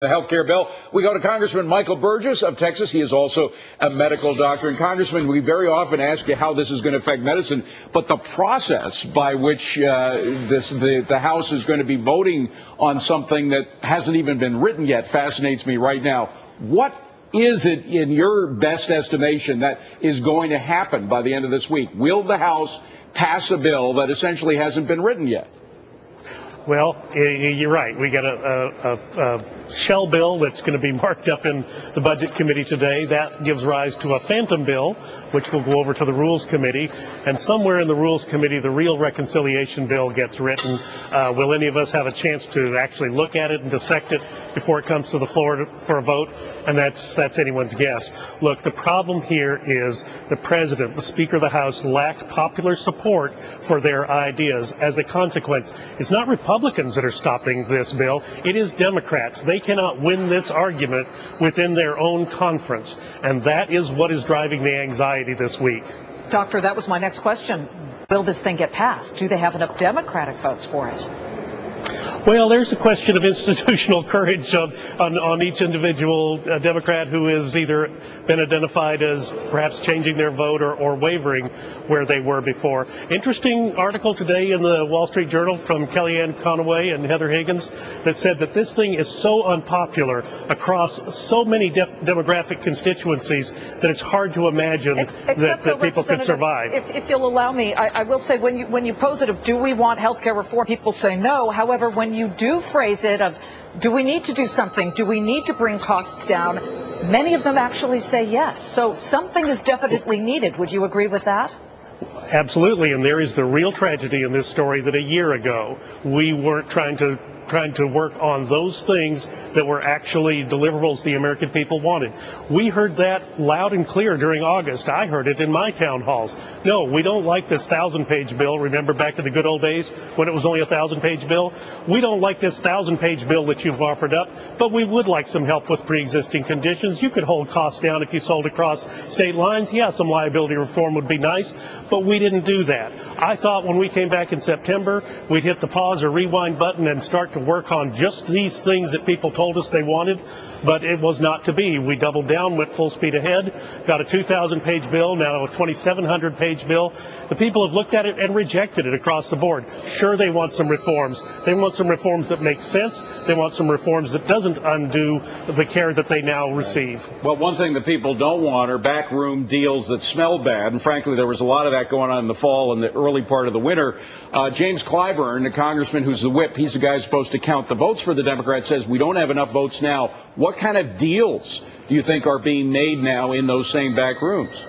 The health care bill. We go to Congressman Michael Burgess of Texas. He is also a medical doctor. And Congressman, we very often ask you how this is going to affect medicine, but the process by which the House is going to be voting on something that hasn't even been written yet fascinates me right now. What is it, in your best estimation, that is going to happen by the end of this week? Will the House pass a bill that essentially hasn't been written yet? Well, you're right. We got a shell bill that's going to be marked up in the Budget Committee today. That gives rise to a phantom bill, which will go over to the Rules Committee. And somewhere in the Rules Committee, the real reconciliation bill gets written. Will any of us have a chance to actually look at it and dissect it before it comes to the floor for a vote? And that's anyone's guess. Look, the problem here is the President, the Speaker of the House, lack popular support for their ideas. As a consequence, it's not Republicans that are stopping this bill. It is Democrats. They cannot win this argument within their own conference, and that is what is driving the anxiety this week. Doctor, that was my next question. Will this thing get passed? Do they have enough Democratic votes for it? Well, there's a question of institutional courage on each individual Democrat who has either been identified as perhaps changing their vote or wavering where they were before. Interesting article today in the Wall Street Journal from Kellyanne Conway and Heather Higgins that said that this thing is so unpopular across so many demographic constituencies that it's hard to imagine that people could survive. If you'll allow me, I will say when you pose it of do we want health care reform, people say no. However, when you do phrase it of do we need to do something, do we need to bring costs down, many of them actually say yes. So something is definitely needed. Would you agree with that? Absolutely, and there is the real tragedy in this story that a year ago we weren't trying to work on those things that were actually deliverables the American people wanted. We heard that loud and clear during August. I heard it in my town halls. No, we don't like this 1,000-page bill. Remember back in the good old days when it was only a 1,000-page bill? We don't like this 1,000-page bill that you've offered up, but we would like some help with pre-existing conditions. You could hold costs down if you sold across state lines. Yeah, some liability reform would be nice, but we didn't do that. I thought when we came back in September, we'd hit the pause or rewind button and start to work on just these things that people told us they wanted, but it was not to be. We doubled down, went full speed ahead, got a 2,000-page bill, now a 2,700-page bill. The people have looked at it and rejected it across the board. Sure, they want some reforms. They want some reforms that make sense. They want some reforms that doesn't undo the care that they now receive. Well, one thing that people don't want are backroom deals that smell bad, and frankly, there was a lot of that going on in the fall and the early part of the winter. James Clyburn, the congressman who's the whip, he's the guy who's supposed to count the votes for the Democrats, says we don't have enough votes now. What kind of deals do you think are being made now in those same back rooms?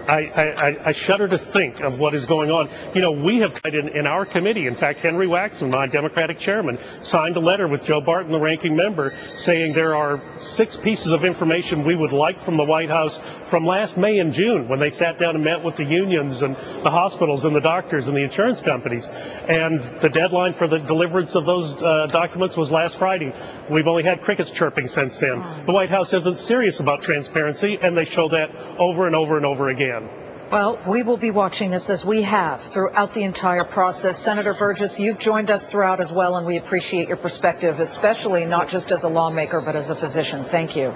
I shudder to think of what is going on. You know, we have tried in our committee, in fact, Henry Waxman, my Democratic chairman, signed a letter with Joe Barton, the ranking member, saying there are 6 pieces of information we would like from the White House from last May and June when they sat down and met with the unions and the hospitals and the doctors and the insurance companies. And the deadline for the deliverance of those documents was last Friday. We've only had crickets chirping since then. The White House isn't serious about transparency, and they show that over and over and over again. Well, we will be watching this as we have throughout the entire process. Senator Burgess, you've joined us throughout as well, and we appreciate your perspective, especially not just as a lawmaker, but as a physician. Thank you.